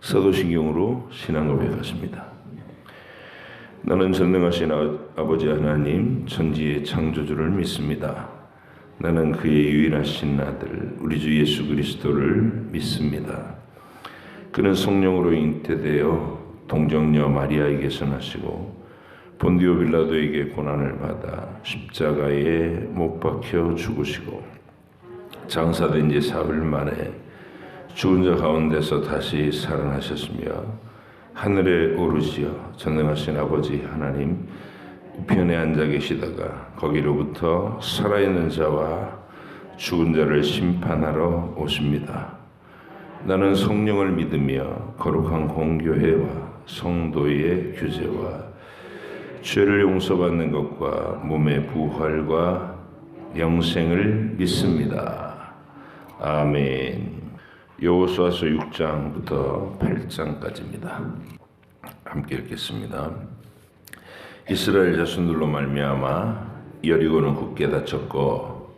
사도신경으로 신앙을 배웠습니다. 나는 전능하신 아버지 하나님 천지의 창조주를 믿습니다. 나는 그의 유일하신 아들 우리 주 예수 그리스도를 믿습니다. 그는 성령으로 잉태되어 동정녀 마리아에게서 나시고 본디오 빌라도에게 고난을 받아 십자가에 못 박혀 죽으시고 장사된 지 사흘 만에 죽은 자 가운데서 다시 살아나셨으며 하늘에 오르시어 전능하신 아버지 하나님 우편에 앉아 계시다가 거기로부터 살아있는 자와 죽은 자를 심판하러 오십니다. 나는 성령을 믿으며 거룩한 공교회와 성도의 규제와 죄를 용서받는 것과 몸의 부활과 영생을 믿습니다. 아멘. 여호수아서 6장부터 8장까지입니다. 함께 읽겠습니다. 이스라엘 자손들로 말미암아 여리고는 굳게 닫혔고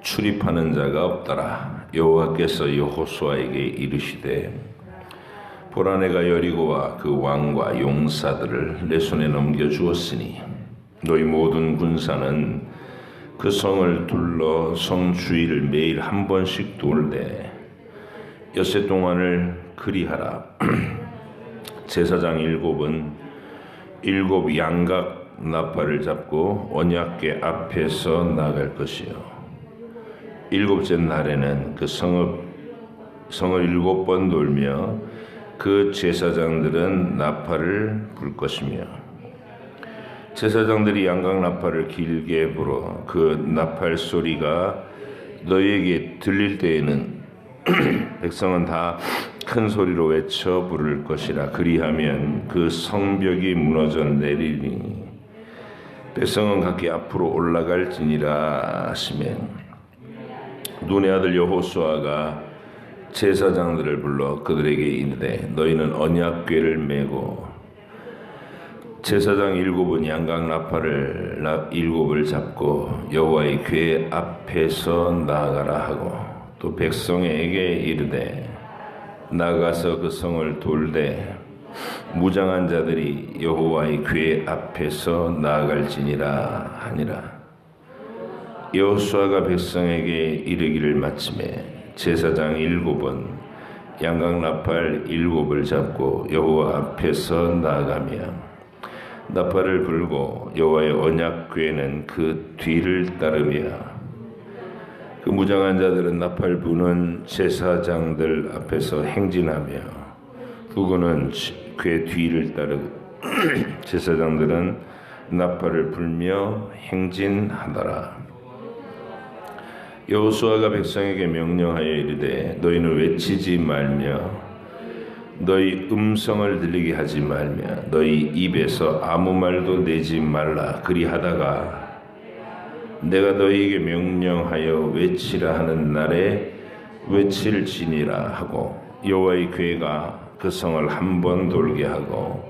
출입하는 자가 없더라. 여호와께서 여호수아에게 이르시되 보라 내가 여리고와 그 왕과 용사들을 내 손에 넘겨주었으니 너희 모든 군사는 그 성을 둘러 성 주위를 매일 한 번씩 돌되 엿새 동안을 그리하라. 제사장 일곱 양각 나팔을 잡고 언약궤 앞에서 나갈 것이요 일곱째 날에는 그 성을 7번 돌며 그 제사장들은 나팔을 불 것이며 제사장들이 양각 나팔을 길게 불어 그 나팔 소리가 너희에게 들릴 때에는 백성은 다 큰 소리로 외쳐 부를 것이라. 그리하면 그 성벽이 무너져 내리니 백성은 각기 앞으로 올라갈지니라 하시매 눈의 아들 여호수아가 제사장들을 불러 그들에게 이르되 너희는 언약궤를 메고 제사장 7은 양각 나팔을 7을 잡고 여호와의 궤 앞에서 나아가라 하고 또 백성에게 이르되 나가서 그 성을 돌되 무장한 자들이 여호와의 궤 앞에서 나아갈지니라 하니라. 여호수아가 백성에게 이르기를 마침에 제사장 7은 양각 나팔 7을 잡고 여호와 앞에서 나아가며 나팔을 불고 여호와의 언약궤는 그 뒤를 따르며 그 무장한 자들은 나팔 부는 제사장들 앞에서 행진하며 후군은 궤 뒤를 따르고 제사장들은 나팔을 불며 행진하더라. 여호수아가 백성에게 명령하여 이르되 너희는 외치지 말며 너희 음성을 들리게 하지 말며 너희 입에서 아무 말도 내지 말라. 그리하다가 내가 너희에게 명령하여 외치라 하는 날에 외칠지니라 하고 여호와의 궤가 그 성을 한 번 돌게 하고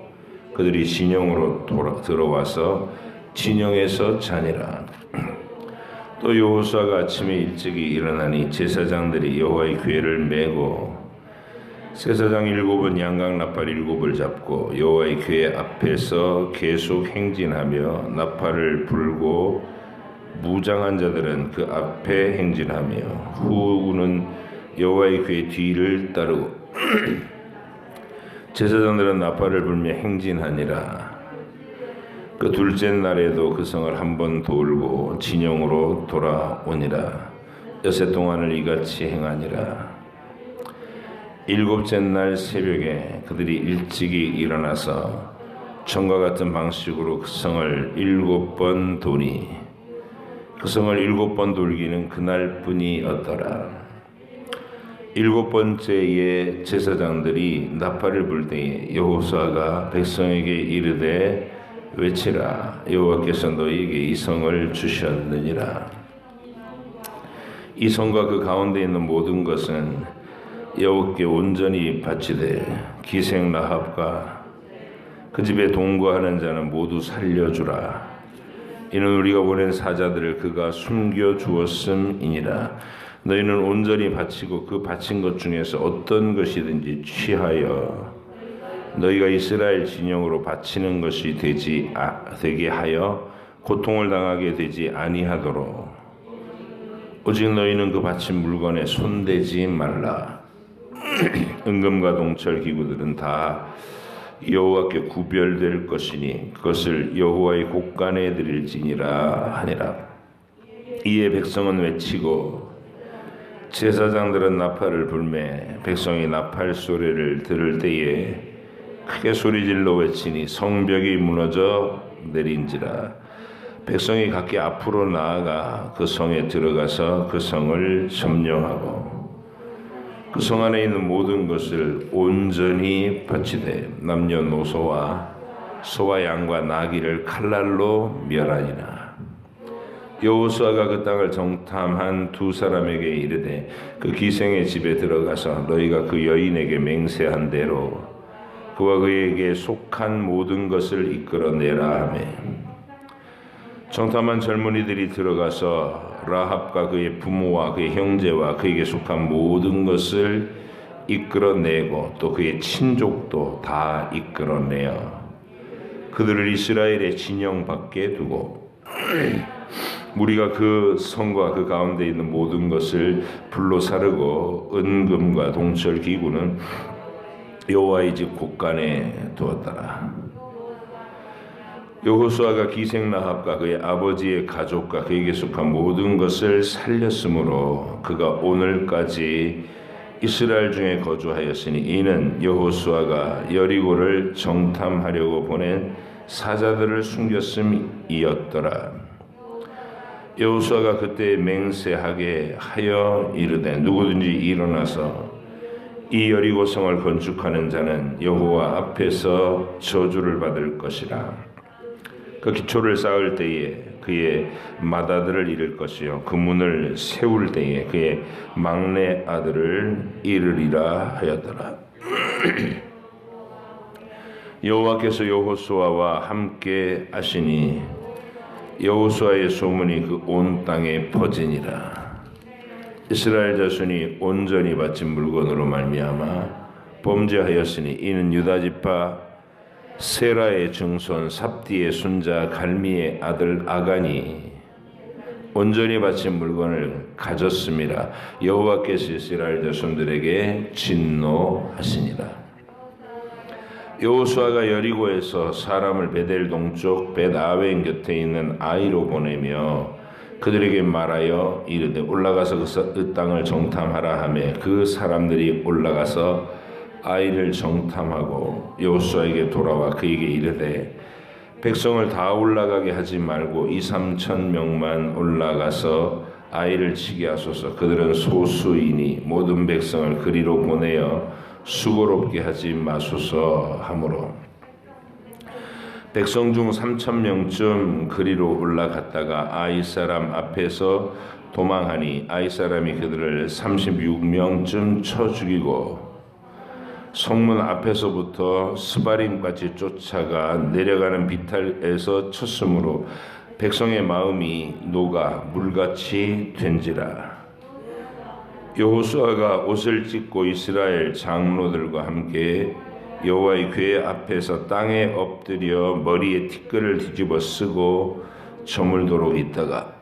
그들이 진영으로 들어와서 진영에서 자니라. 또 여호수아가 아침에 일찍이 일어나니 제사장들이 여호와의 궤를 메고 제사장 7은 양각 나팔 7을 잡고 여호와의 궤 앞에서 계속 행진하며 나팔을 불고 무장한 자들은 그 앞에 행진하며 후군은 여호와의 궤 뒤를 따르고 제사장들은 나팔을 불며 행진하니라. 그 둘째 날에도 그 성을 한 번 돌고 진영으로 돌아오니라. 엿새 동안을 이같이 행하니라. 7째 날 새벽에 그들이 일찍이 일어나서 전과 같은 방식으로 그 성을 7번 도니 그 성을 7번 돌기는 그날뿐이었더라. 7번째에 제사장들이 나팔을 불 때에 여호수아가 백성에게 이르되 외치라. 여호와께서 너희에게 이 성을 주셨느니라. 이 성과 그 가운데 있는 모든 것은 여호와께 온전히 바치되 기생 라합과 그 집에 동거하는 자는 모두 살려주라. 이는 우리가 보낸 사자들을 그가 숨겨 주었음이니라. 너희는 온전히 바치고 그 바친 것 중에서 어떤 것이든지 취하여 너희가 이스라엘 진영으로 바치는 것이 되게 하여 고통을 당하게 되지 아니하도록 오직 너희는 그 바친 물건에 손대지 말라. 은금과 동철 기구들은 다 여호와께 구별될 것이니 그것을 여호와의 곳간에 드릴지니라 하니라. 이에 백성은 외치고 제사장들은 나팔을 불매 백성이 나팔 소리를 들을 때에 크게 소리질러 외치니 성벽이 무너져 내린지라. 백성이 각기 앞으로 나아가 그 성에 들어가서 그 성을 점령하고 그 성 안에 있는 모든 것을 온전히 바치되 남녀노소와 소와 양과 나귀를 칼날로 멸하니라. 여호수아가 그 땅을 정탐한 두 사람에게 이르되 그 기생의 집에 들어가서 너희가 그 여인에게 맹세한 대로 그와 그에게 속한 모든 것을 이끌어내라 하매 정탐한 젊은이들이 들어가서 라합과 그의 부모와 그의 형제와 그에게 속한 모든 것을 이끌어내고 또 그의 친족도 다 이끌어내어 그들을 이스라엘의 진영 밖에 두고 무리가 그 성과 그 가운데 있는 모든 것을 불로 사르고 은금과 동철 기구는 여호와의 집 곳간에 두었더라. 여호수아가 기생 라합과 그의 아버지의 가족과 그에게 속한 모든 것을 살렸으므로 그가 오늘까지 이스라엘 중에 거주하였으니 이는 여호수아가 여리고를 정탐하려고 보낸 사자들을 숨겼음이었더라. 여호수아가 그때 맹세하게 하여 이르되 누구든지 일어나서 이 여리고 성을 건축하는 자는 여호와 앞에서 저주를 받을 것이라. 그 기초를 쌓을 때에 그의 맏아들을 잃을 것이요 그 문을 세울 때에 그의 막내 아들을 잃으리라 하였더라. 여호와께서 여호수아와 함께 하시니 여호수아의 소문이 그 온 땅에 퍼지니라. 이스라엘 자손이 온전히 바친 물건으로 말미암아 범죄하였으니 이는 유다 지파 세라의 증손 삽디의 손자 갈미의 아들 아간이 온전히 바친 물건을 가졌음이라. 여호와께서 이스라엘 자손들에게 진노하시니라. 여호수아가 여리고에서 사람을 베델 동쪽 벳아웬 곁에 있는 아이로 보내며 그들에게 말하여 이르되 올라가서 그 땅을 정탐하라 하매 그 사람들이 올라가서 아이를 정탐하고 여호수아에게 돌아와 그에게 이르되 백성을 다 올라가게 하지 말고 2-3천 명만 올라가서 아이를 치게 하소서. 그들은 소수이니 모든 백성을 그리로 보내어 수고롭게 하지 마소서 하므로 백성 중 3,000명쯤 그리로 올라갔다가 아이 사람 앞에서 도망하니 아이 사람이 그들을 36명쯤 쳐 죽이고 성문 앞에서부터 스바림까지 쫓아가 내려가는 비탈에서 쳤으므로 백성의 마음이 녹아 물같이 된지라. 여호수아가 옷을 찢고 이스라엘 장로들과 함께 여호와의 궤 앞에서 땅에 엎드려 머리에 티끌을 뒤집어 쓰고 저물도록 있다가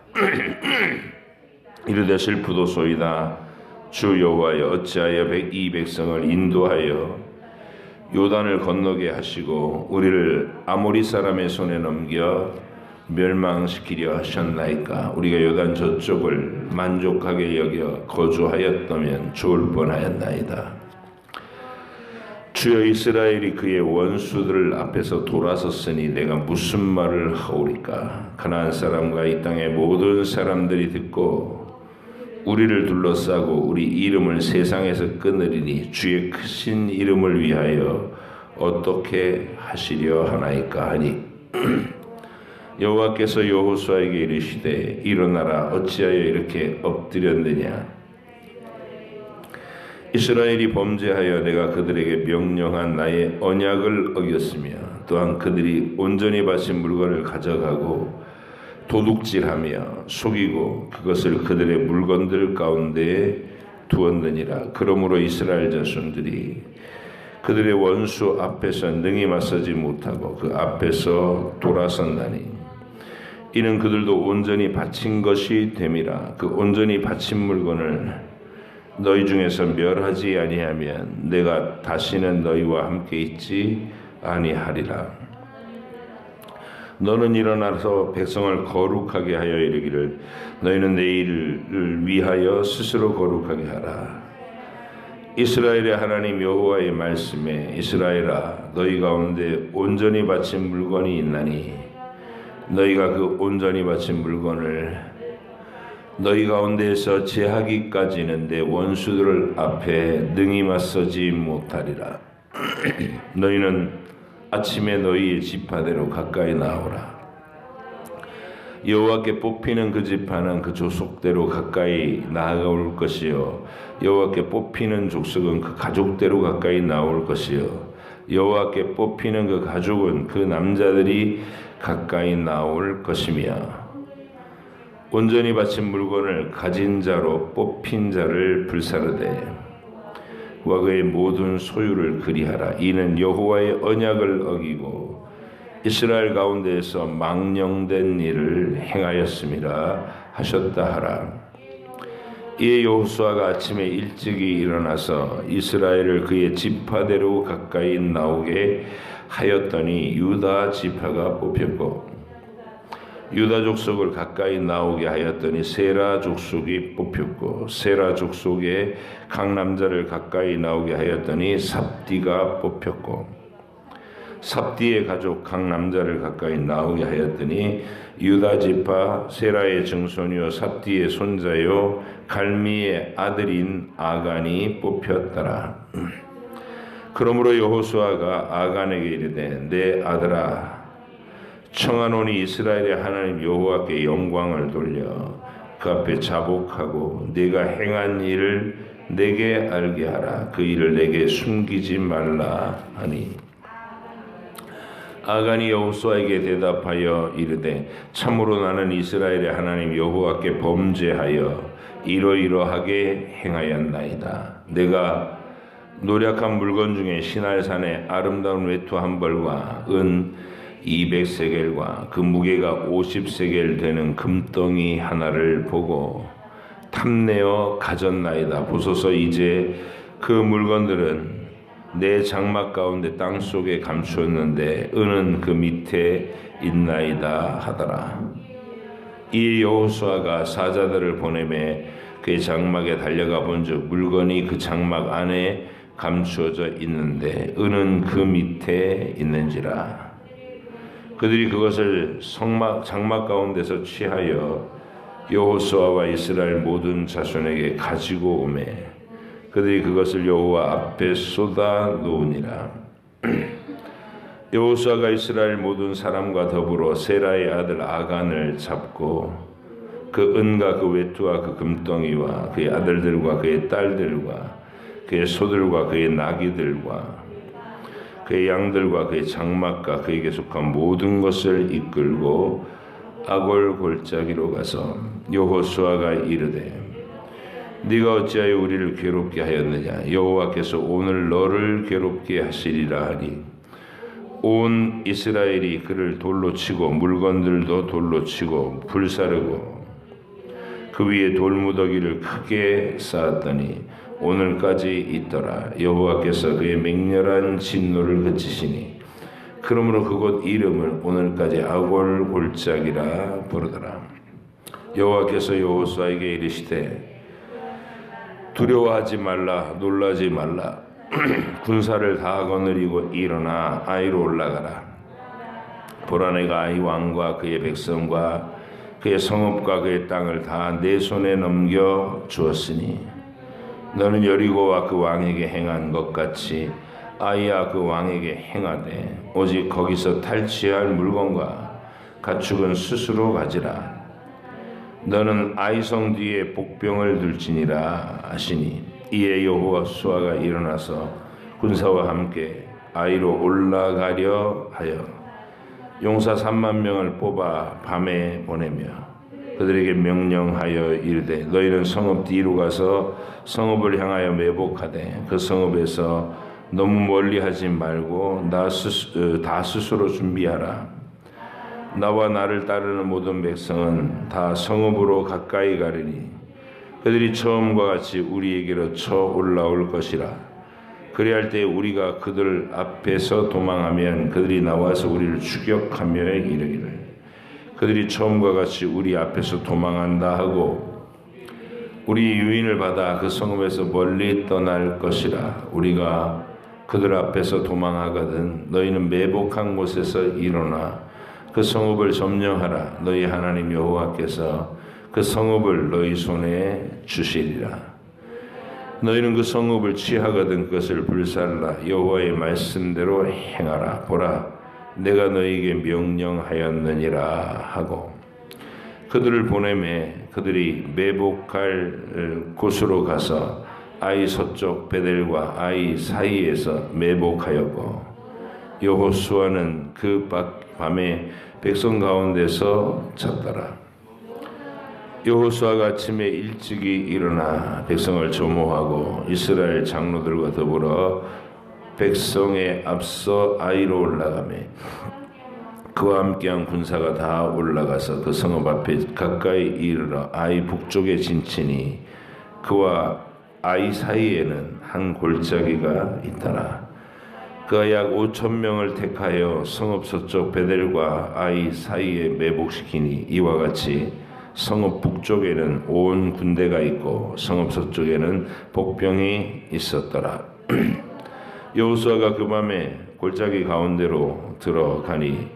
이르되 슬프도소이다. 주 여호와여 어찌하여 이 백성을 인도하여 요단을 건너게 하시고 우리를 아모리 사람의 손에 넘겨 멸망시키려 하셨나이까. 우리가 요단 저쪽을 만족하게 여겨 거주하였다면 좋을 뻔하였나이다. 주여 이스라엘이 그의 원수들 앞에서 돌아섰으니 내가 무슨 말을 하오리까. 가나안 사람과 이 땅의 모든 사람들이 듣고 우리를 둘러싸고 우리 이름을 세상에서 끊으리니 주의 크신 이름을 위하여 어떻게 하시려 하나이까 하니 여호와께서 여호수아에게 이르시되 일어나라 어찌하여 이렇게 엎드렸느냐. 이스라엘이 범죄하여 내가 그들에게 명령한 나의 언약을 어겼으며 또한 그들이 온전히 바친 물건을 가져가고 도둑질하며 속이고 그것을 그들의 물건들 가운데 두었느니라. 그러므로 이스라엘 자손들이 그들의 원수 앞에서 능히 맞서지 못하고 그 앞에서 돌아선다니. 이는 그들도 온전히 바친 것이 됨이라. 그 온전히 바친 물건을 너희 중에서 멸하지 아니하면 내가 다시는 너희와 함께 있지 아니하리라. 너는 일어나서 백성을 거룩하게 하여 이르기를 너희는 내 일을 위하여 스스로 거룩하게 하라. 이스라엘의 하나님 여호와의 말씀에 이스라엘아 너희 가운데 온전히 바친 물건이 있나니 너희가 그 온전히 바친 물건을 너희 가운데에서 제하기까지는 내 원수들 앞에 능히 맞서지 못하리라. 너희는 아침에 너희의 지파대로 가까이 나오라. 여호와께 뽑히는 그 지파는 그 족속대로 가까이 나아올 것이요 여호와께 뽑히는 족속은 그 가족대로 가까이 나올 것이요 여호와께 뽑히는 그 가족은 그 남자들이 가까이 나올 것이며 온전히 바친 물건을 가진 자로 뽑힌 자를 불사르되 그와 그의 모든 소유를 그리하라. 이는 여호와의 언약을 어기고 이스라엘 가운데에서 망령된 일을 행하였음이라 하셨다 하라. 이에 여호수아가 아침에 일찍이 일어나서 이스라엘을 그의 지파대로 가까이 나오게 하였더니 유다 지파가 뽑혔고 유다 족속을 가까이 나오게 하였더니 세라 족속이 뽑혔고 세라 족속의 각 남자를 가까이 나오게 하였더니 삽디가 뽑혔고 삽디의 가족 각 남자를 가까이 나오게 하였더니 유다 지파 세라의 증손이요 삽디의 손자요 갈미의 아들인 아간이 뽑혔더라. 그러므로 여호수아가 아간에게 이르되 내 아들아 청하노니 이스라엘의 하나님 여호와께 영광을 돌려 그 앞에 자복하고 네가 행한 일을 내게 알게 하라. 그 일을 내게 숨기지 말라 하니 아간이 여호수아에게 대답하여 이르되 참으로 나는 이스라엘의 하나님 여호와께 범죄하여 이러이러하게 행하였나이다. 내가 노략한 물건 중에 시날산의 아름다운 외투 한 벌과 은 200세겔과 그 무게가 50세겔 되는 금덩이 하나를 보고 탐내어 가졌나이다. 보소서 이제 그 물건들은 내 장막 가운데 땅속에 감추었는데 은은 그 밑에 있나이다 하더라. 이 여호수아가 사자들을 보내매 그의 장막에 달려가 본즉 물건이 그 장막 안에 감추어져 있는데 은은 그 밑에 있는지라. 그들이 그것을 장막 가운데서 취하여 여호수아와 이스라엘 모든 자손에게 가지고 오매 그들이 그것을 여호와 앞에 쏟아 놓으니라. 여호수아가 이스라엘 모든 사람과 더불어 세라의 아들 아간을 잡고 그 은과 그 외투와 그 금덩이와 그의 아들들과 그의 딸들과 그의 소들과 그의 나귀들과 그의 양들과 그의 장막과 그에게 속한 모든 것을 이끌고 아골 골짜기로 가서 여호수아가 이르되 네가 어찌하여 우리를 괴롭게 하였느냐. 여호와께서 오늘 너를 괴롭게 하시리라 하니 온 이스라엘이 그를 돌로 치고 물건들도 돌로 치고 불사르고 그 위에 돌무더기를 크게 쌓았더니 오늘까지 있더라. 여호와께서 그의 맹렬한 진노를 그치시니 그러므로 그곳 이름을 오늘까지 아골 골짜기라 부르더라. 여호와께서 여호수아에게 이르시되 두려워하지 말라 놀라지 말라 군사를 다 거느리고 일어나 아이로 올라가라. 보라 내가 아이 왕과 그의 백성과 그의 성읍과 그의 땅을 다 내 손에 넘겨 주었으니 너는 여리고와 그 왕에게 행한 것 같이 아이야 그 왕에게 행하되 오직 거기서 탈취할 물건과 가축은 스스로 가지라. 너는 아이성 뒤에 복병을 둘지니라 하시니 이에 여호수아가 일어나서 군사와 함께 아이로 올라가려 하여 용사 3만 명을 뽑아 밤에 보내며 그들에게 명령하여 이르되 너희는 성읍 뒤로 가서 성읍을 향하여 매복하되 그 성읍에서 너무 멀리 하지 말고 다 스스로 준비하라. 나와 나를 따르는 모든 백성은 다 성읍으로 가까이 가리니 그들이 처음과 같이 우리에게로 쳐 올라올 것이라. 그리할 때 우리가 그들 앞에서 도망하면 그들이 나와서 우리를 추격하며 이르기를 그들이 처음과 같이 우리 앞에서 도망한다 하고 우리 유인을 받아 그 성읍에서 멀리 떠날 것이라. 우리가 그들 앞에서 도망하거든 너희는 매복한 곳에서 일어나 그 성읍을 점령하라. 너희 하나님 여호와께서 그 성읍을 너희 손에 주시리라. 너희는 그 성읍을 취하거든 그것을 불살라. 여호와의 말씀대로 행하라. 보라, 내가 너희에게 명령하였느니라 하고 그들을 보내매 그들이 매복할 곳으로 가서 아이 서쪽 베델과 아이 사이에서 매복하였고 여호수아는 그 밤에 백성 가운데서 잤더라. 여호수아가 아침에 일찍이 일어나 백성을 조모하고 이스라엘 장로들과 더불어 백성에 앞서 아이로 올라가며 그와 함께한 군사가 다 올라가서 그 성읍 앞에 가까이 이르러 아이 북쪽에 진치니 그와 아이 사이에는 한 골짜기가 있더라. 그가 약 5,000명을 택하여 성읍 서쪽 베델과 아이 사이에 매복시키니 이와 같이 성읍 북쪽에는 온 군대가 있고 성읍 서쪽에는 복병이 있었더라. 여호수아가 그 밤에 골짜기 가운데로 들어가니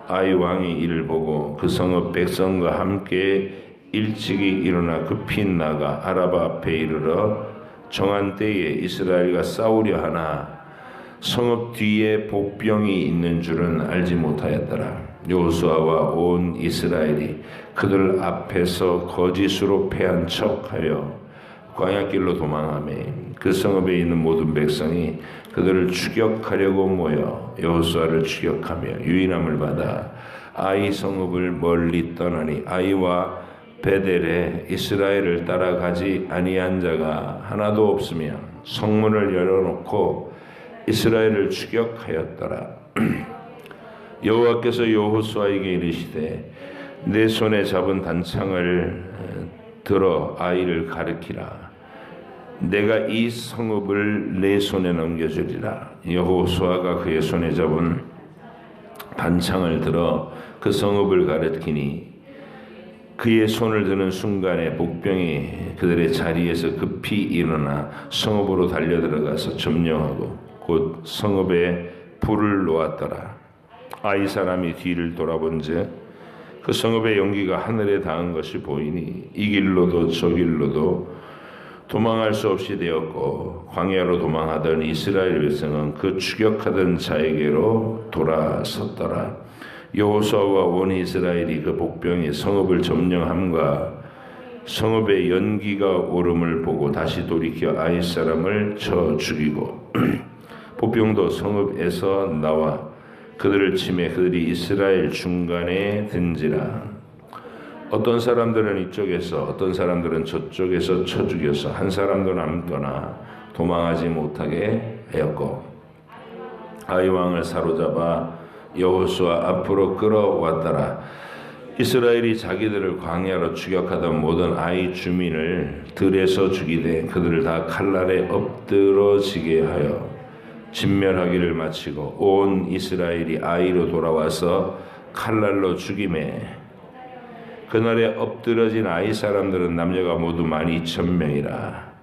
아이 왕이 이를 보고 그 성읍 백성과 함께 일찍이 일어나 급히 나가 아라바 앞에 이르러 정한 때에 이스라엘과 싸우려 하나 성읍 뒤에 복병이 있는 줄은 알지 못하였더라. 여호수아와 온 이스라엘이 그들 앞에서 거짓으로 패한 척하여 광야길로 도망하며 그 성읍에 있는 모든 백성이 그들을 추격하려고 모여 여호수아를 추격하며 유인함을 받아 아이 성읍을 멀리 떠나니 아이와 베델에 이스라엘을 따라가지 아니한 자가 하나도 없으며 성문을 열어놓고 이스라엘을 추격하였더라. 여호와께서 여호수아에게 이르시되 내 손에 잡은 단창을 들어 아이를 가리키라. 내가 이 성읍을 내 손에 넘겨주리라. 여호수아가 그의 손에 잡은 단창을 들어 그 성읍을 가리키니 그의 손을 드는 순간에 복병이 그들의 자리에서 급히 일어나 성읍으로 달려들어가서 점령하고 곧 성읍에 불을 놓았더라. 아이 사람이 뒤를 돌아본즉 그 성읍의 연기가 하늘에 닿은 것이 보이니 이 길로도 저 길로도 도망할 수 없이 되었고 광야로 도망하던 이스라엘 백성은 그 추격하던 자에게로 돌아섰더라. 여호수아와 온 이스라엘이 그 복병이 성읍을 점령함과 성읍의 연기가 오름을 보고 다시 돌이켜 아이 사람을 쳐 죽이고 복병도 성읍에서 나와 그들을 치매 그들이 이스라엘 중간에 든지라. 어떤 사람들은 이쪽에서 어떤 사람들은 저쪽에서 쳐 죽여서 한 사람도 남거나 도망하지 못하게 하였고 아이 왕을 사로잡아 여호수아 앞으로 끌어왔더라. 이스라엘이 자기들을 광야로 추격하던 모든 아이 주민을 들에서 죽이되 그들을 다 칼날에 엎드러지게 하여 진멸하기를 마치고 온 이스라엘이 아이로 돌아와서 칼날로 죽이매 그날에 엎드러진 아이 사람들은 남녀가 모두 12,000명이라.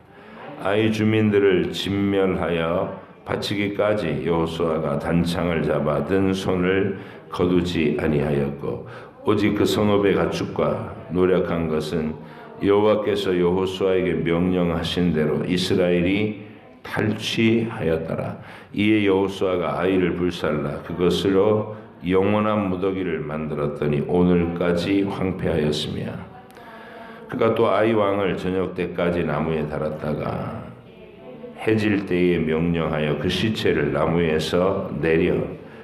아이 주민들을 진멸하여 바치기까지 여호수아가 단창을 잡아 든 손을 거두지 아니하였고 오직 그 성읍의 가축과 노력한 것은 여호와께서 여호수아에게 명령하신 대로 이스라엘이 탈취하였더라. 이에 여호수아가 아이를 불살라 그것으로 영원한 무더기를 만들었더니 오늘까지 황폐하였으며 그가 또 아이 왕을 저녁 때까지 나무에 달았다가 해질 때에 명령하여 그 시체를 나무에서 내려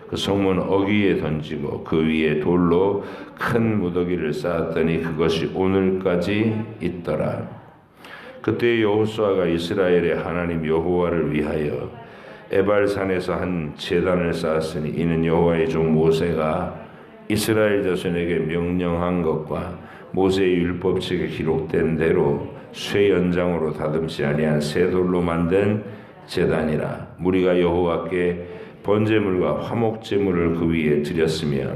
그 성문 어귀에 던지고 그 위에 돌로 큰 무더기를 쌓았더니 그것이 오늘까지 있더라. 그때 여호수아가 이스라엘의 하나님 여호와를 위하여 에발산에서 한 제단을 쌓았으니 이는 여호와의 종 모세가 이스라엘 자손에게 명령한 것과 모세의 율법책에 기록된 대로 쇠 연장으로 다듬지 아니한 새 돌로 만든 제단이라. 무리가 여호와께 번제물과 화목제물을 그 위에 드렸으며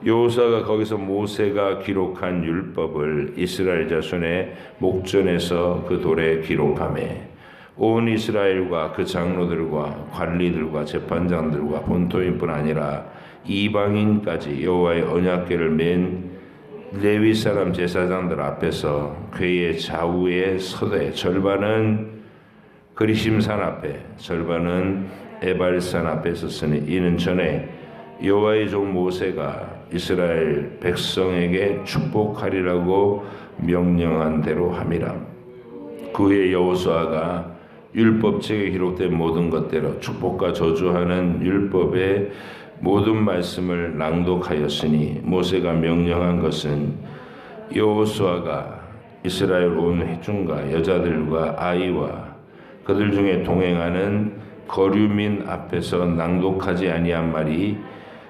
여호수아가 거기서 모세가 기록한 율법을 이스라엘 자손의 목전에서 그 돌에 기록하매 온 이스라엘과 그 장로들과 관리들과 재판장들과 본토인뿐 아니라 이방인까지 여호와의 언약궤를 맨 레위 사람 제사장들 앞에서 궤의 좌우에 서되 절반은 그리심산 앞에 절반은 에발산 앞에 섰으니 이는 전에 여호와의 종 모세가 이스라엘 백성에게 축복하리라고 명령한 대로 함이라. 그 후에 여호수아가 율법책에 기록된 모든 것대로 축복과 저주하는 율법의 모든 말씀을 낭독하였으니 모세가 명령한 것은 여호수아가 이스라엘 온 회중과 여자들과 아이와 그들 중에 동행하는 거류민 앞에서 낭독하지 아니한 말이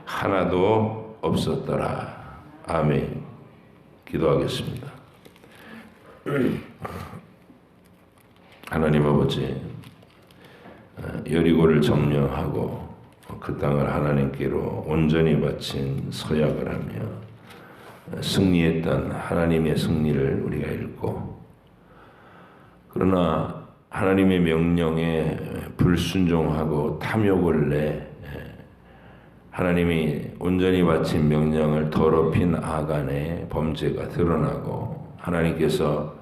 하나도 없었더라. 아멘. 기도하겠습니다. 하나님 아버지, 여리고를 점령하고 그 땅을 하나님께로 온전히 바친 서약을 하며 승리했던 하나님의 승리를 우리가 읽고, 그러나 하나님의 명령에 불순종하고 탐욕을 내 하나님이 온전히 바친 명령을 더럽힌 아간의 범죄가 드러나고 하나님께서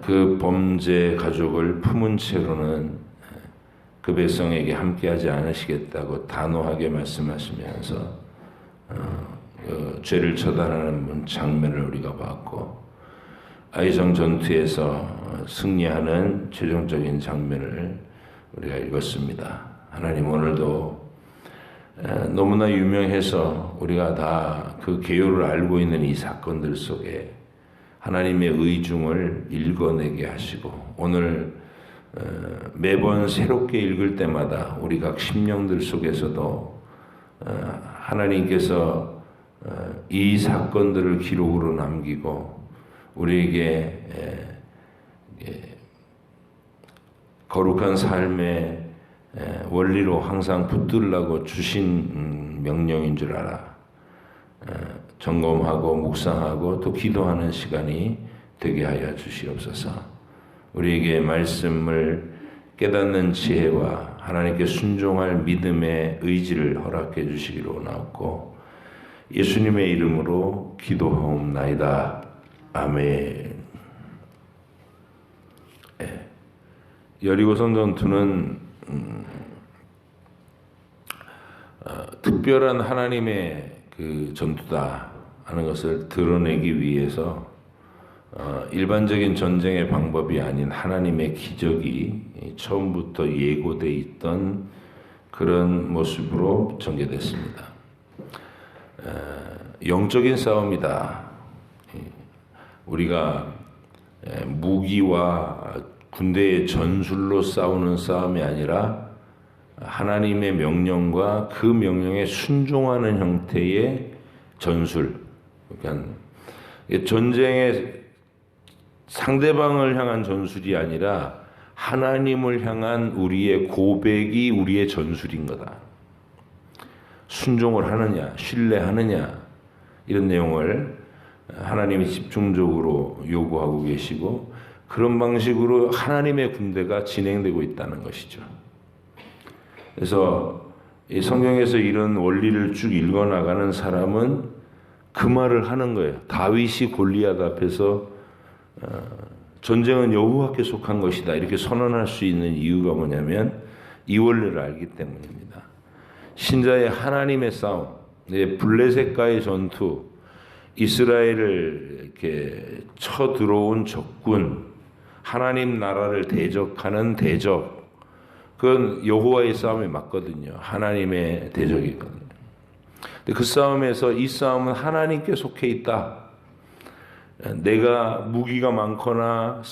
그 범죄 가족을 품은 채로는 그 백성에게 함께하지 않으시겠다고 단호하게 말씀하시면서 그 죄를 처단하는 장면을 우리가 봤고, 아이성 전투에서 승리하는 최종적인 장면을 우리가 읽었습니다. 하나님, 오늘도 너무나 유명해서 우리가 다 그 개요를 알고 있는 이 사건들 속에 하나님의 의중을 읽어내게 하시고, 오늘 매번 새롭게 읽을 때마다 우리 각 심령들 속에서도 하나님께서 이 사건들을 기록으로 남기고 우리에게 거룩한 삶의 원리로 항상 붙들라고 주신 명령인 줄 알아 점검하고 묵상하고 또 기도하는 시간이 되게 하여 주시옵소서. 우리에게 말씀을 깨닫는 지혜와 하나님께 순종할 믿음의 의지를 허락해 주시기로 원하옵고, 예수님의 이름으로 기도하옵나이다. 아멘. 여리고성 전투는 특별한 하나님의 그 전투다 하는 것을 드러내기 위해서 일반적인 전쟁의 방법이 아닌 하나님의 기적이 처음부터 예고돼 있던 그런 모습으로 전개됐습니다. 영적인 싸움이다. 우리가 무기와 군대의 전술로 싸우는 싸움이 아니라 하나님의 명령과 그 명령에 순종하는 형태의 전술. 그러니까 전쟁의 상대방을 향한 전술이 아니라 하나님을 향한 우리의 고백이 우리의 전술인 거다. 순종을 하느냐, 신뢰하느냐, 이런 내용을 하나님이 집중적으로 요구하고 계시고, 그런 방식으로 하나님의 군대가 진행되고 있다는 것이죠. 그래서 이 성경에서 이런 원리를 쭉 읽어나가는 사람은 그 말을 하는 거예요. 다윗이 골리앗 앞에서 전쟁은 여호와께 속한 것이다 이렇게 선언할 수 있는 이유가 뭐냐면 이 원리를 알기 때문입니다. 신자의 하나님의 싸움, 블레셋과의 전투, 이스라엘을 이렇게 쳐 들어온 적군, 하나님 나라를 대적하는 대적, 그건 여호와의 싸움이 맞거든요. 하나님의 대적이거든요. 근데 그 싸움에서 이 싸움은 하나님께 속해 있다. 내가 무기가 많거나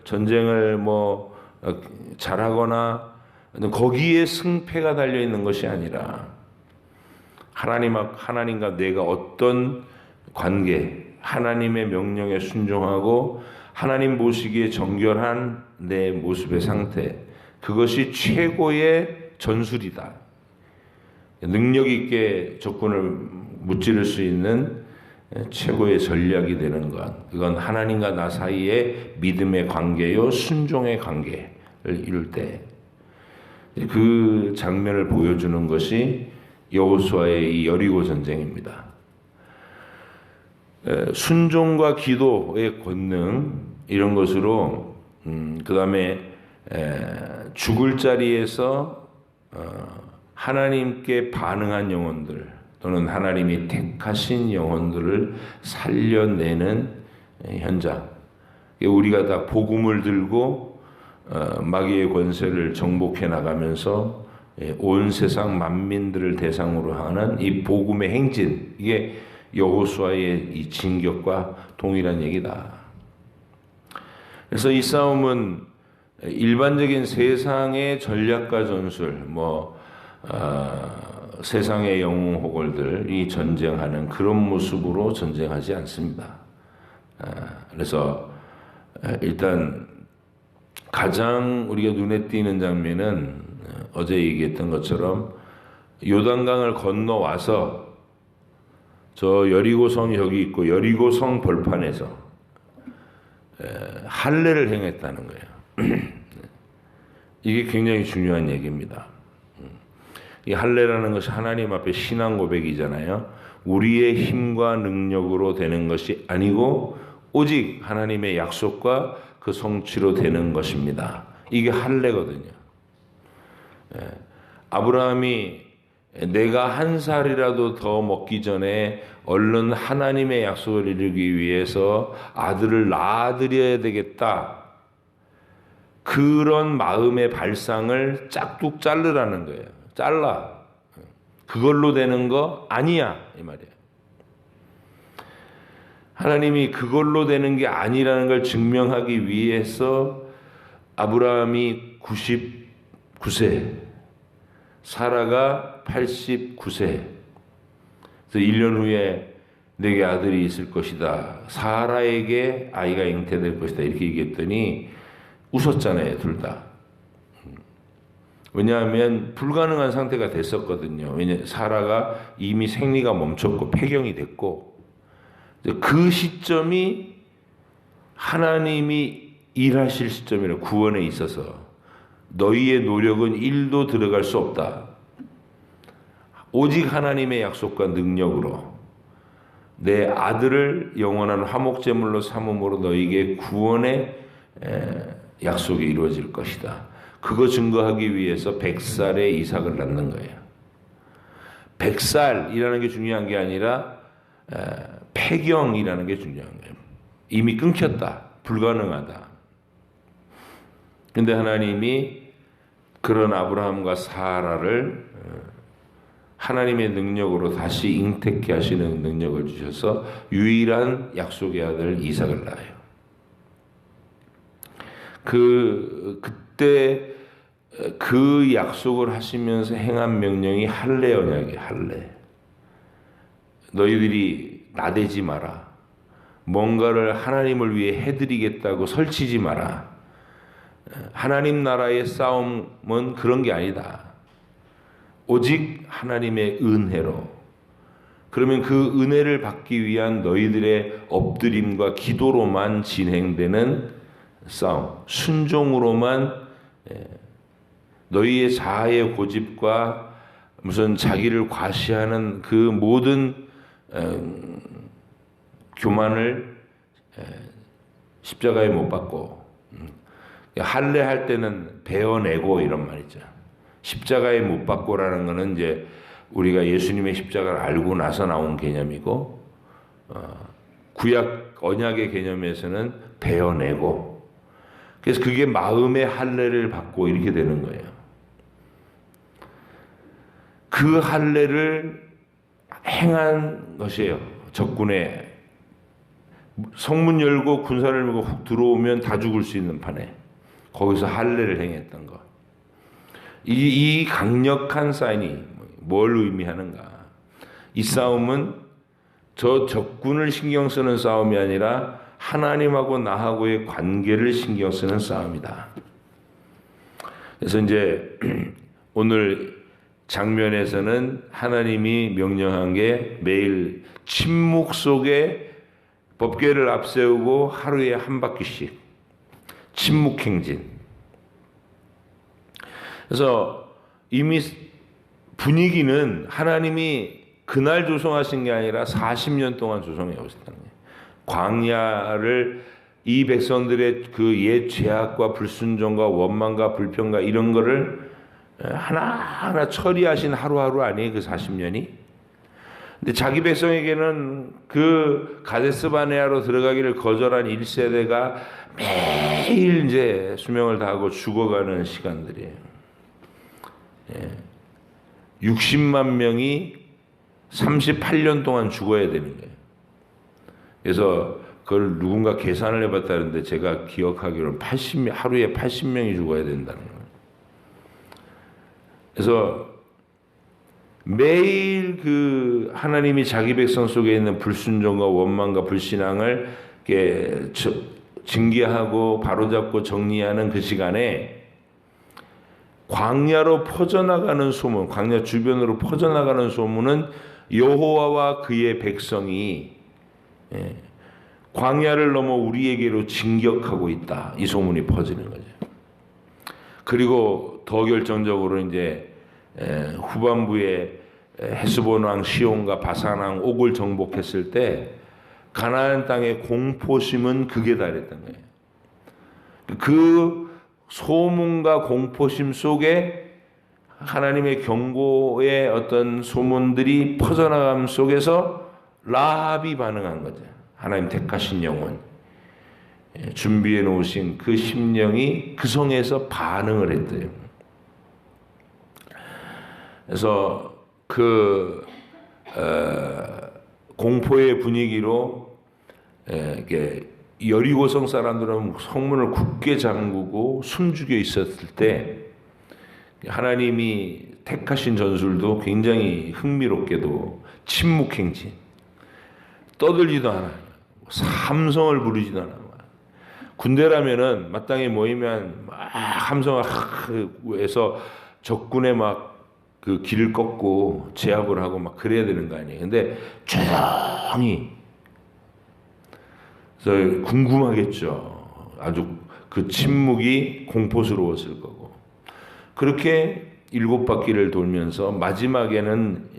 전쟁을 잘하거나 거기에 승패가 달려 있는 것이 아니라 하나님과 내가 어떤 관계, 하나님의 명령에 순종하고 하나님 보시기에 정결한 내 모습의 상태, 그것이 최고의 전술이다. 능력 있게 적군을 무찌를 수 있는 최고의 전략이 되는 것, 그건 하나님과 나 사이의 믿음의 관계요 순종의 관계를 이룰 때 그 장면을 보여주는 것이 여호수아의 이 여리고 전쟁입니다. 순종과 기도의 권능 이런 것으로 그 다음에 죽을 자리에서 하나님께 반응한 영혼들 또는 하나님이 택하신 영혼들을 살려내는 현장. 우리가 다 복음을 들고 마귀의 권세를 정복해 나가면서 온 세상 만민들을 대상으로 하는 이 복음의 행진, 이게 여호수아의 이 진격과 동일한 얘기다. 그래서 이 싸움은 일반적인 세상의 전략과 전술, 세상의 영웅호걸들이 전쟁하는 그런 모습으로 전쟁하지 않습니다. 그래서 일단 가장 우리가 눈에 띄는 장면은 어제 얘기했던 것처럼 요단강을 건너와서 저 여리고성이 여기 있고 여리고성 벌판에서 할례를 행했다는 거예요. 이게 굉장히 중요한 얘기입니다. 이 할례라는 것이 하나님 앞에 신앙 고백이잖아요. 우리의 힘과 능력으로 되는 것이 아니고 오직 하나님의 약속과 그 성취로 되는 것입니다. 이게 할례거든요. 아브라함이 내가 한 살이라도 더 먹기 전에 얼른 하나님의 약속을 이루기 위해서 아들을 낳아드려야 되겠다. 그런 마음의 발상을 짝뚝 자르라는 거예요. 잘라. 그걸로 되는 거 아니야. 이 말이에요. 하나님이 그걸로 되는 게 아니라는 걸 증명하기 위해서 아브라함이 99세, 사라가 89세. 그래서 1년 후에 내게 아들이 있을 것이다. 사라에게 아이가 잉태될 것이다. 이렇게 얘기했더니 웃었잖아요, 둘 다. 왜냐하면 불가능한 상태가 됐었거든요. 왜냐 사라가 이미 생리가 멈췄고 폐경이 됐고 그 시점이 하나님이 일하실 시점이라 구원에 있어서 너희의 노력은 1도 들어갈 수 없다. 오직 하나님의 약속과 능력으로 내 아들을 영원한 화목제물로 삼음으로 너희에게 구원의 약속이 이루어질 것이다. 그거 증거하기 위해서 100살의 이삭을 낳는 거예요. 100살이라는 게 중요한 게 아니라 폐경이라는 게 중요한 거예요. 이미 끊겼다. 불가능하다. 근데 하나님이 그런 아브라함과 사라를 하나님의 능력으로 다시 잉태케 하시는 능력을 주셔서 유일한 약속의 아들 이삭을 낳아요. 그때 그 약속을 하시면서 행한 명령이 할례 언약이에요. 할례. 너희들이 나대지 마라. 뭔가를 하나님을 위해 해드리겠다고 설치지 마라. 하나님 나라의 싸움은 그런 게 아니다. 오직 하나님의 은혜로. 그러면 그 은혜를 받기 위한 너희들의 엎드림과 기도로만 진행되는 싸움, 순종으로만 너희의 자아의 고집과 무슨 자기를 과시하는 그 모든 교만을 십자가에 못 박고 할례할 때는 베어내고 이런 말이죠. 십자가에 못 박고라는 거는 이제 우리가 예수님의 십자가를 알고 나서 나온 개념이고 구약 언약의 개념에서는 베어내고 그래서 그게 마음의 할례를 받고 이렇게 되는 거예요. 그 할례를 행한 것이에요. 적군에 성문 열고 군사를 메고 훅 들어오면 다 죽을 수 있는 판에 거기서 할례를 행했던 것. 이 강력한 사인이 뭘 의미하는가? 이 싸움은 저 적군을 신경 쓰는 싸움이 아니라 하나님하고 나하고의 관계를 신경 쓰는 싸움이다. 그래서 이제 오늘 장면에서는 하나님이 명령한 게 매일 침묵 속에 법궤를 앞세우고 하루에 한 바퀴씩 침묵 행진. 그래서 이미 분위기는 하나님이 그날 조성하신 게 아니라 40년 동안 조성해 오셨다는 거예요. 광야를 이 백성들의 그 옛 죄악과 불순종과 원망과 불평과 이런 거를 하나하나 처리하신 하루하루 아니에요, 그 40년이? 근데 자기 백성에게는 그 가데스 바네아로 들어가기를 거절한 1세대가 매일 이제 수명을 다하고 죽어가는 시간들이에요. 60만 명이 38년 동안 죽어야 되는 거예요. 그래서 그걸 누군가 계산을 해봤다는데 제가 기억하기로는 하루에 80명이 죽어야 된다는 거예요. 그래서 매일 그 하나님이 자기 백성 속에 있는 불순종과 원망과 불신앙을 이렇게 징계하고 바로잡고 정리하는 그 시간에 광야로 퍼져나가는 소문, 광야 주변으로 퍼져나가는 소문은 여호와와 그의 백성이 광야를 넘어 우리에게로 진격하고 있다. 이 소문이 퍼지는 거죠. 그리고 더 결정적으로 이제 후반부에 헤스본 왕 시온과 바산 왕 옥을 정복했을 때 가나안 땅의 공포심은 극에 달했던 거예요. 그 소문과 공포심 속에 하나님의 경고의 어떤 소문들이 퍼져나감 속에서 라합이 반응한 거죠. 하나님 택하신 영혼, 준비해 놓으신 그 심령이 그 성에서 반응을 했대요. 그래서 그 공포의 분위기로 여리고성 사람들은 성문을 굳게 잠그고 숨죽여 있었을 때 하나님이 택하신 전술도 굉장히 흥미롭게도 침묵행진, 떠들지도 않아요. 함성을 부르지도 않아요. 군대라면은 마땅히 모이면 막 함성을 해서 적군의 막 그 길을 꺾고 제압을 하고 막 그래야 되는 거 아니에요. 근데 조용히. 그래서 궁금하겠죠. 아주 그 침묵이 공포스러웠을 거고. 그렇게 7바퀴를 돌면서 마지막 날에는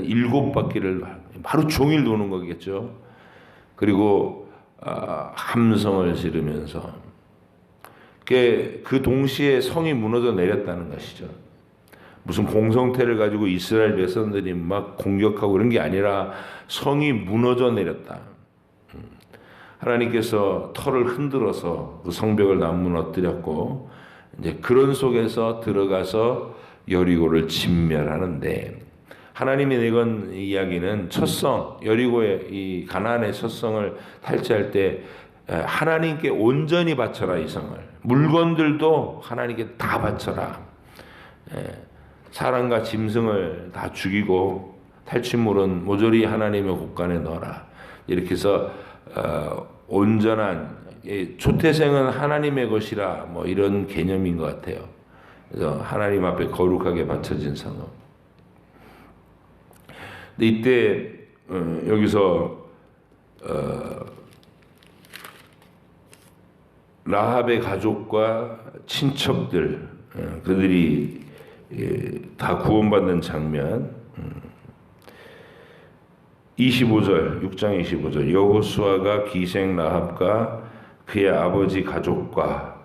7바퀴를 하루 종일 도는 거겠죠. 그리고 함성을 지르면서 그 동시에 성이 무너져 내렸다는 것이죠. 무슨 공성태를 가지고 이스라엘 백성들이 막 공격하고 그런 게 아니라 성이 무너져 내렸다. 하나님께서 터를 흔들어서 그 성벽을 무너뜨렸고 이제 그런 속에서 들어가서 여리고를 진멸하는데, 하나님이 내건 이야기는 첫성 여리고의 이 가나안의 첫성을 탈취할 때 하나님께 온전히 바쳐라. 이 성을 물건들도 하나님께 다 바쳐라. 사람과 짐승을 다 죽이고 탈취물은 모조리 하나님의 곳간에 넣어라. 이렇게 해서 온전한 초태생은 하나님의 것이라 뭐 이런 개념인 것 같아요. 그래서 하나님 앞에 거룩하게 바쳐진 성읍. 근데 이때 여기서 라합의 가족과 친척들 그들이 다 구원받는 장면. 25절 6장 25절 여호수아가 기생 라합과 그의 아버지 가족과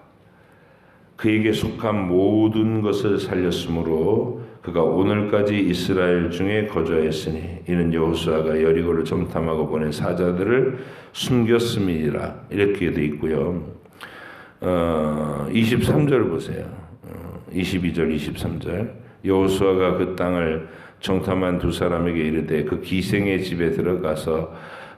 그에게 속한 모든 것을 살렸으므로 그가 오늘까지 이스라엘 중에 거주하였으니 이는 여호수아가 여리고를 정탐하고 보낸 사자들을 숨겼음이라. 이렇게 돼 있고요. 23절 보세요. 22절 23절 여호수아가 그 땅을 정탐한 두 사람에게 이르되 그 기생의 집에 들어가서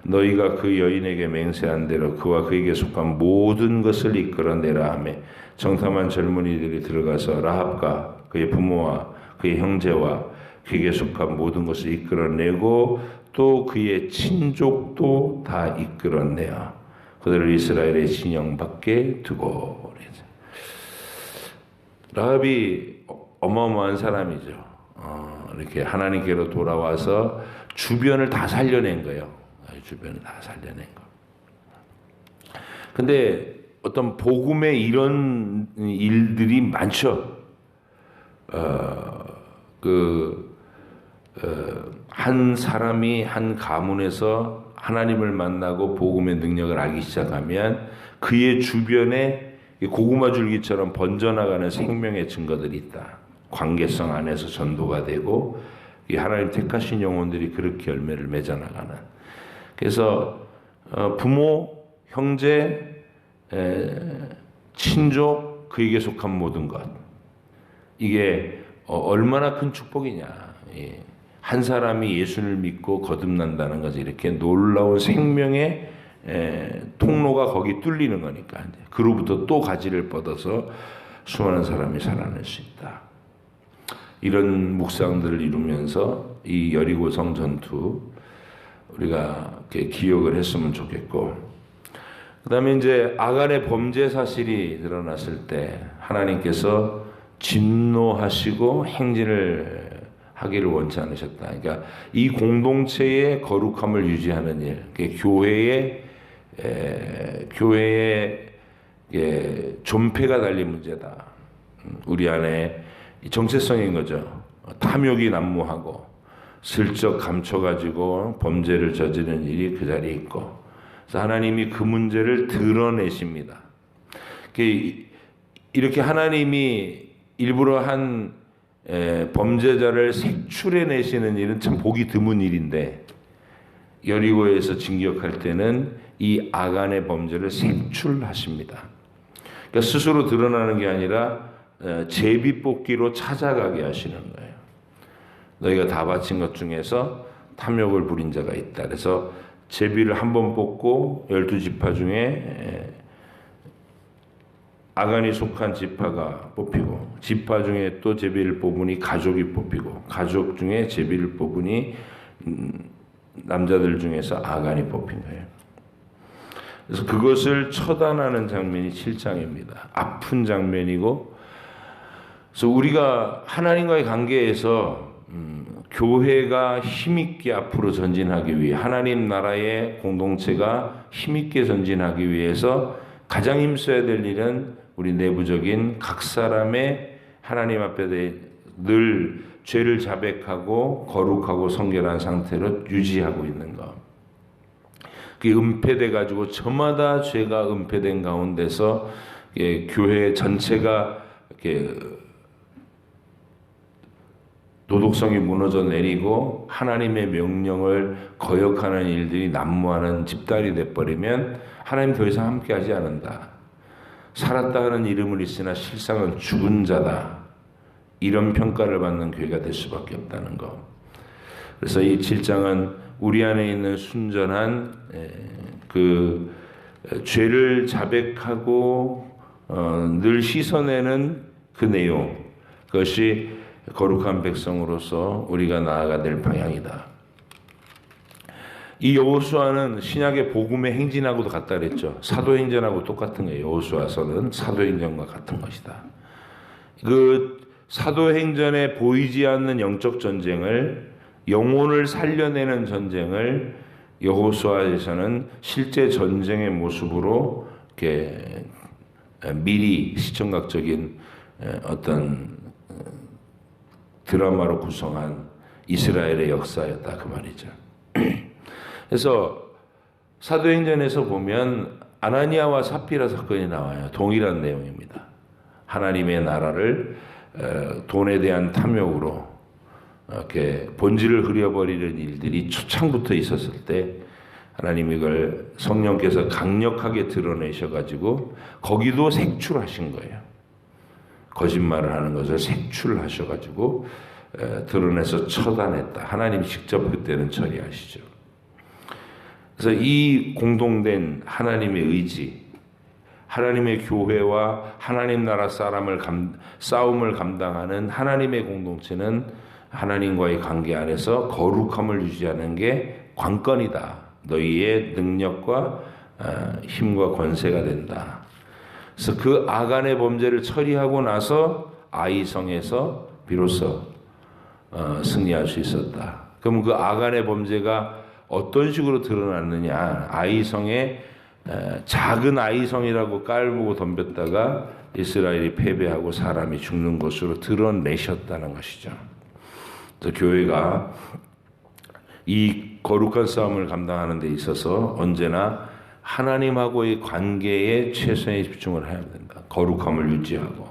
너희가 그 여인에게 맹세한 대로 그와 그에게 속한 모든 것을 이끌어내라 하며 정탐한 젊은이들이 들어가서 라합과 그의 부모와 그의 형제와 그에게 속한 모든 것을 이끌어내고 또 그의 친족도 다 이끌어내어 그들을 이스라엘의 진영 밖에 두고. 라합이 어마어마한 사람이죠. 이렇게 하나님께로 돌아와서 주변을 다 살려낸 거예요. 주변을 다 살려낸 거. 근데 어떤 복음의 이런 일들이 많죠. 한 사람이 한 가문에서 하나님을 만나고 복음의 능력을 알기 시작하면 그의 주변에 고구마 줄기처럼 번져나가는 생명의 증거들이 있다. 관계성 안에서 전도가 되고 이 하나님 택하신 영혼들이 그렇게 열매를 맺어나가는. 그래서 부모, 형제, 친족, 그에게 속한 모든 것. 이게 얼마나 큰 축복이냐. 한 사람이 예수를 믿고 거듭난다는 것이 이렇게 놀라운 생명의 통로가 거기 뚫리는 거니까 그로부터 또 가지를 뻗어서 수많은 사람이 살아날 수 있다. 이런 묵상들을 이루면서 이 여리고성 전투 우리가 기억을 했으면 좋겠고, 그 다음에 이제 아간의 범죄 사실이 드러났을 때 하나님께서 진노하시고 행진을 하기를 원치 않으셨다. 그러니까 이 공동체의 거룩함을 유지하는 일, 교회의 존폐가 달린 문제다. 우리 안에 정체성인 거죠. 탐욕이 난무하고 슬쩍 감춰가지고 범죄를 저지르는 일이 그 자리에 있고, 그래서 하나님이 그 문제를 드러내십니다. 이렇게 하나님이 일부러 한 범죄자를 색출해내시는 일은 참 보기 드문 일인데, 여리고에서 진격할 때는 이 아간의 범죄를 색출하십니다. 그러니까 스스로 드러나는 게 아니라 제비뽑기로 찾아가게 하시는 거예요. 너희가 다 바친 것 중에서 탐욕을 부린 자가 있다. 그래서 제비를 한 번 뽑고 12지파 중에 아간이 속한 지파가 뽑히고, 지파 중에 또 제비를 뽑으니 가족이 뽑히고, 가족 중에 제비를 뽑으니 남자들 중에서 아간이 뽑힌 거예요. 그래서 그것을 처단하는 장면이 7장입니다. 아픈 장면이고, 그래서 우리가 하나님과의 관계에서 교회가 힘있게 앞으로 전진하기 위해, 하나님 나라의 공동체가 힘있게 전진하기 위해서 가장 힘써야 될 일은 우리 내부적인 각 사람의 하나님 앞에 늘 죄를 자백하고 거룩하고 성결한 상태로 유지하고 있는 것. 그게 은폐돼 가지고 저마다 죄가 은폐된 가운데서 교회 전체가 이렇게 도덕성이 무너져 내리고 하나님의 명령을 거역하는 일들이 난무하는 집단이 돼버리면 하나님 더 이상 함께하지 않는다. 살았다 하는 이름을 있으나 실상은 죽은 자다. 이런 평가를 받는 교회가 될 수밖에 없다는 것. 그래서 이 7장은 우리 안에 있는 순전한 그 죄를 자백하고 늘 씻어내는 그 내용, 그것이 거룩한 백성으로서 우리가 나아가야 될 방향이다. 이 여호수아는 신약의 복음의 행진하고도 같다 그랬죠. 사도행전하고 똑같은 거예요. 여호수아서는 사도행전과 같은 것이다. 그 사도행전에 보이지 않는 영적 전쟁을, 영혼을 살려내는 전쟁을 여호수아에서는 실제 전쟁의 모습으로 이렇게 미리 시청각적인 어떤 드라마로 구성한 이스라엘의 역사였다 그 말이죠. 그래서 사도행전에서 보면 아나니아와 삽비라 사건이 나와요. 동일한 내용입니다. 하나님의 나라를 돈에 대한 탐욕으로 이렇게 본질을 흐려버리는 일들이 초창부터 있었을 때 하나님 이걸 성령께서 강력하게 드러내셔가지고 거기도 색출하신 거예요. 거짓말을 하는 것을 색출하셔가지고 드러내서 처단했다. 하나님이 직접 그때는 처리하시죠. 그래서 이 공동된 하나님의 의지, 하나님의 교회와 하나님 나라 싸움을 감당하는 하나님의 공동체는 하나님과의 관계 안에서 거룩함을 유지하는 게 관건이다. 너희의 능력과 힘과 권세가 된다. 그래서 그 아간의 범죄를 처리하고 나서 아이성에서 비로소 승리할 수 있었다. 그럼 그 아간의 범죄가 어떤 식으로 드러났느냐? 아이성에 작은 아이성이라고 깔보고 덤볐다가 이스라엘이 패배하고 사람이 죽는 것으로 드러내셨다는 것이죠. 그래서 교회가 이 거룩한 싸움을 감당하는 데 있어서 언제나 하나님하고의 관계에 최선의 집중을 해야 된다. 거룩함을 유지하고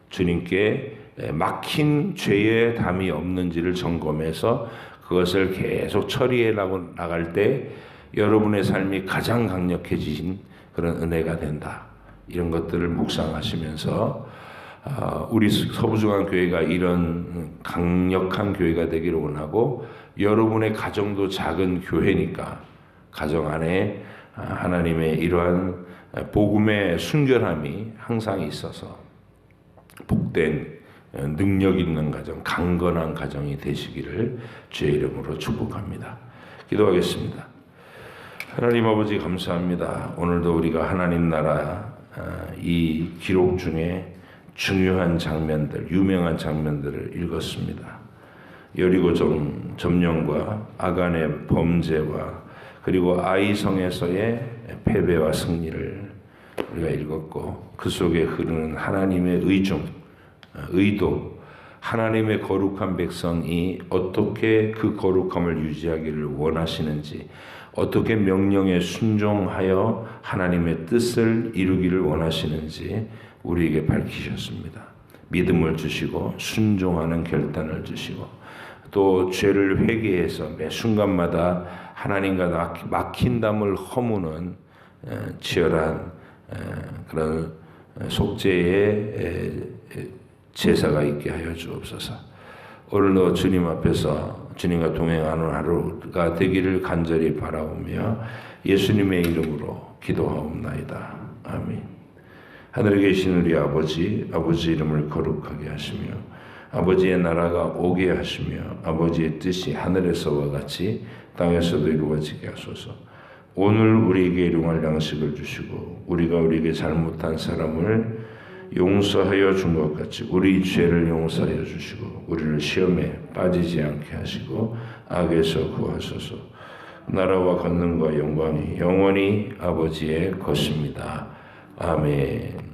주님께 막힌 죄의 담이 없는지를 점검해서 그것을 계속 처리해 나갈 때 여러분의 삶이 가장 강력해지신 그런 은혜가 된다. 이런 것들을 묵상하시면서 우리 서부중앙교회가 이런 강력한 교회가 되기를 원하고 여러분의 가정도 작은 교회니까 가정 안에 하나님의 이러한 복음의 순결함이 항상 있어서 복된 능력 있는 가정, 강건한 가정이 되시기를 주의 이름으로 축복합니다. 기도하겠습니다. 하나님 아버지 감사합니다. 오늘도 우리가 하나님 나라 이 기록 중에 중요한 장면들, 유명한 장면들을 읽었습니다. 여리고 점령과 아간의 범죄와 그리고 아이성에서의 패배와 승리를 우리가 읽었고 그 속에 흐르는 하나님의 의도, 하나님의 거룩한 백성이 어떻게 그 거룩함을 유지하기를 원하시는지, 어떻게 명령에 순종하여 하나님의 뜻을 이루기를 원하시는지 우리에게 밝히셨습니다. 믿음을 주시고 순종하는 결단을 주시고 또 죄를 회개해서 매 순간마다 하나님과 막힌 담을 허무는 치열한 그런 속죄의 제사가 있게 하여 주옵소서. 오늘도 주님 앞에서 주님과 동행하는 하루가 되기를 간절히 바라오며 예수님의 이름으로 기도하옵나이다. 아멘. 하늘에 계신 우리 아버지 이름을 거룩하게 하시며 아버지의 나라가 오게 하시며 아버지의 뜻이 하늘에서와 같이 땅에서도 이루어지게 하소서. 오늘 우리에게 일용할 양식을 주시고 우리가 우리에게 잘못한 사람을 용서하여 준 것 같이 우리 죄를 용서하여 주시고 우리를 시험에 빠지지 않게 하시고 악에서 구하소서. 나라와 권능과 영광이 영원히 아버지의 것입니다. 아멘.